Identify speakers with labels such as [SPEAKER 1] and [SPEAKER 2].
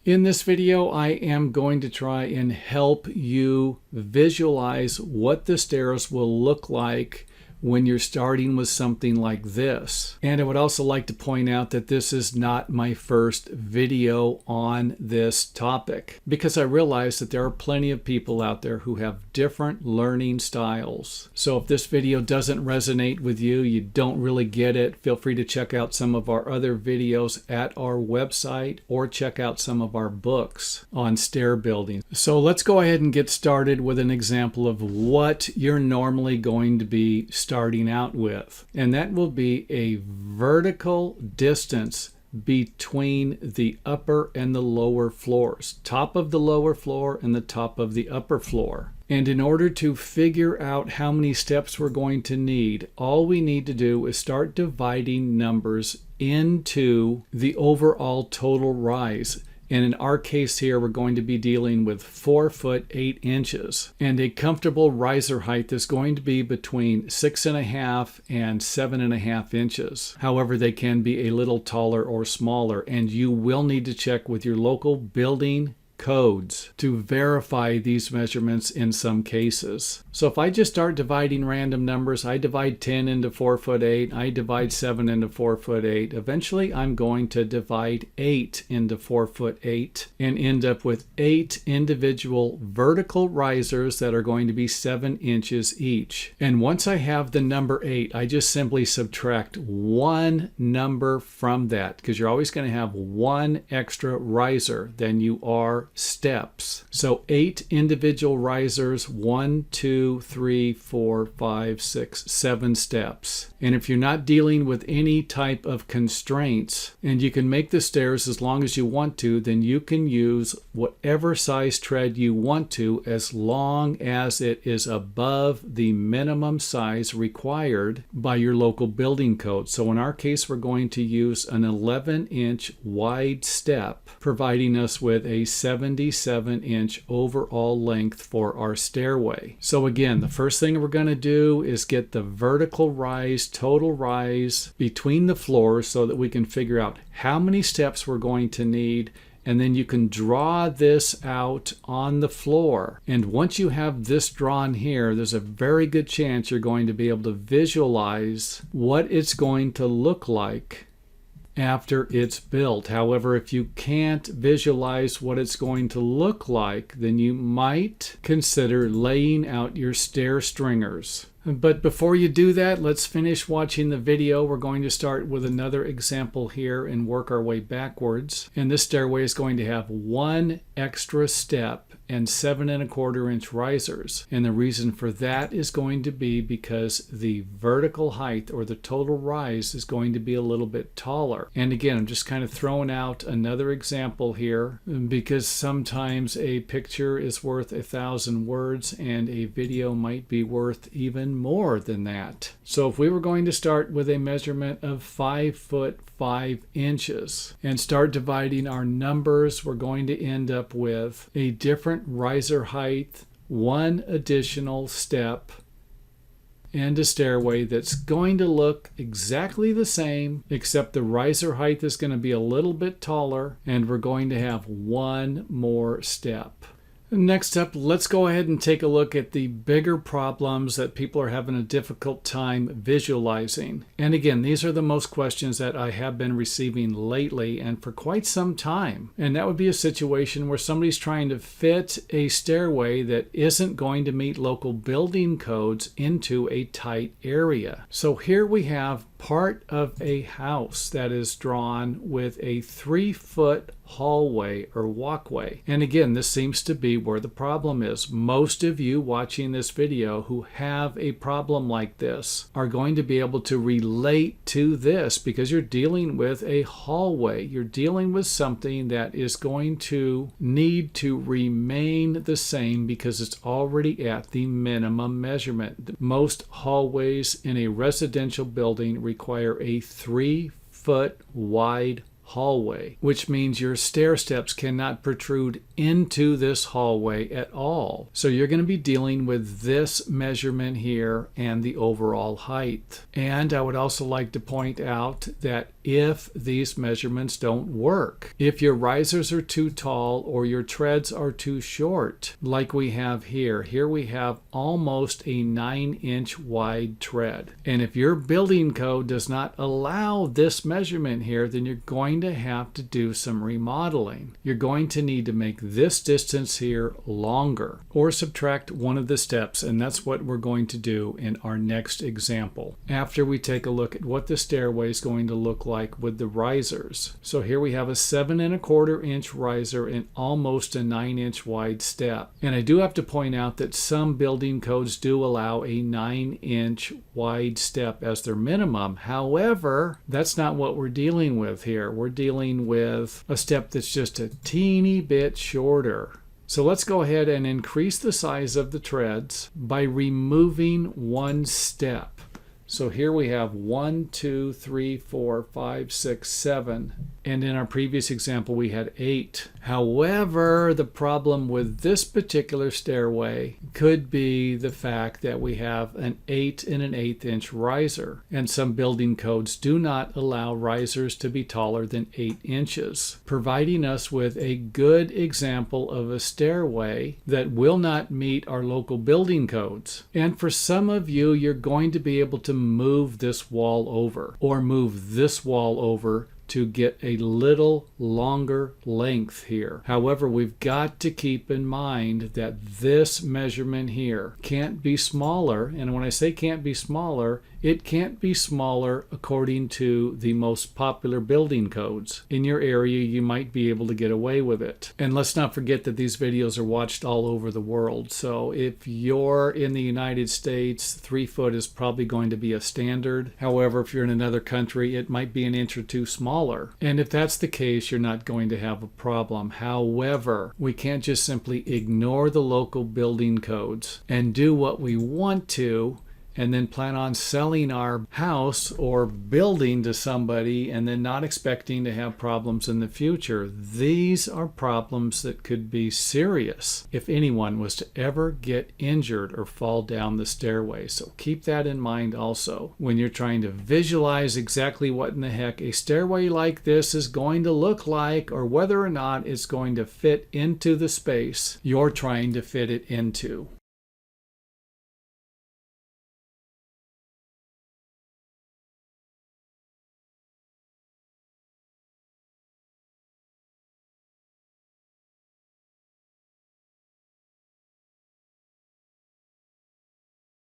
[SPEAKER 1] In this video, I am going to try and help you visualize what the stairs will look like when you're starting with something like this. And I would also like to point out that this is not my first video on this topic, because I realize that there are plenty of people out there who have different learning styles. So if this video doesn't resonate with you, you don't really get it, feel free to check out some of our other videos at our website or check out some of our books on stair building. So let's go ahead and get started with an example of what you're normally going to be starting out with, and that will be a vertical distance between the upper and the lower floors, top of the lower floor and the top of the upper floor. And in order to figure out how many steps we're going to need, all we need to do is start dividing numbers into the overall total rise. And in our case here, we're going to be dealing with 4 foot 8 inches. And a comfortable riser height is going to be between 6.5 and 7.5 inches. However, they can be a little taller or smaller, and you will need to check with your local building codes to verify these measurements in some cases. So if I just start dividing random numbers, I divide 10 into 4 foot 8, I divide 7 into 4 foot 8. Eventually I'm going to divide 8 into 4 foot 8 and end up with 8 individual vertical risers that are going to be 7 inches each. And once I have the number 8, I just simply subtract one number from that, because you're always going to have one extra riser than you are steps. So 8 individual risers, 1, 2, 3, 4, 5, 6, 7 steps. And if you're not dealing with any type of constraints, and you can make the stairs as long as you want to, then you can use whatever size tread you want to, as long as it is above the minimum size required by your local building code. So in our case, we're going to use an 11-inch wide step, providing us with a 77-inch overall length for our stairway. So again, the first thing we're going to do is get the vertical rise, total rise between the floors, so that we can figure out how many steps we're going to need. And then you can draw this out on the floor. And once you have this drawn here, there's a very good chance you're going to be able to visualize what it's going to look like after it's built. However, if you can't visualize what it's going to look like, then you might consider laying out your stair stringers. But before you do that, let's finish watching the video. We're going to start with another example here and work our way backwards. And this stairway is going to have one extra step and 7.25-inch risers. And the reason for that is going to be because the vertical height, or the total rise, is going to be a little bit taller. And again, I'm just kind of throwing out another example here, because sometimes a picture is worth 1,000 words and a video might be worth even more than that. So if we were going to start with a measurement of 5 foot 5 inches and start dividing our numbers, we're going to end up with a different riser height, one additional step, and a stairway that's going to look exactly the same, except the riser height is going to be a little bit taller, and we're going to have one more step. Next up, let's go ahead and take a look at the bigger problems that people are having a difficult time visualizing. And again, these are the most questions that I have been receiving lately and for quite some time. And that would be a situation where somebody's trying to fit a stairway that isn't going to meet local building codes into a tight area. So here we have part of a house that is drawn with a 3-foot hallway or walkway. And again, this seems to be where the problem is. Most of you watching this video who have a problem like this are going to be able to relate to this, because you're dealing with a hallway. You're dealing with something that is going to need to remain the same because it's already at the minimum measurement. Most hallways in a residential building require a 3-foot wide hallway, which means your stair steps cannot protrude into this hallway at all. So you're going to be dealing with this measurement here and the overall height. And I would also like to point out that if these measurements don't work. If your risers are too tall or your treads are too short, like we have here. Here we have almost a 9-inch wide tread. And if your building code does not allow this measurement here, then you're going to have to do some remodeling. You're going to need to make this distance here longer or subtract one of the steps, and that's what we're going to do in our next example after we take a look at what the stairway is going to look like with the risers. So here we have a 7¼ inch riser and almost a 9-inch wide step. And I do have to point out that some building codes do allow a 9-inch wide step as their minimum. However, that's not what we're dealing with here. We're dealing with a step that's just a teeny bit shorter. So let's go ahead and increase the size of the treads by removing one step. So here we have 1, 2, 3, 4, 5, 6, 7. And in our previous example, we had 8. However, the problem with this particular stairway could be the fact that we have an 8 and an 1/8 inch riser. And some building codes do not allow risers to be taller than 8 inches, providing us with a good example of a stairway that will not meet our local building codes. And for some of you, you're going to be able to move this wall over or move this wall over to get a little longer length here. However, we've got to keep in mind that this measurement here can't be smaller. And when I say can't be smaller, it can't be smaller according to the most popular building codes. In your area, you might be able to get away with it. And let's not forget that these videos are watched all over the world. So if you're in the United States, 3 foot is probably going to be a standard. However, if you're in another country, it might be an inch or two smaller. And if that's the case, you're not going to have a problem. However, we can't just simply ignore the local building codes and do what we want to and then plan on selling our house or building to somebody and then not expecting to have problems in the future. These are problems that could be serious if anyone was to ever get injured or fall down the stairway. So keep that in mind also when you're trying to visualize exactly what in the heck a stairway like this is going to look like, or whether or not it's going to fit into the space you're trying to fit it into.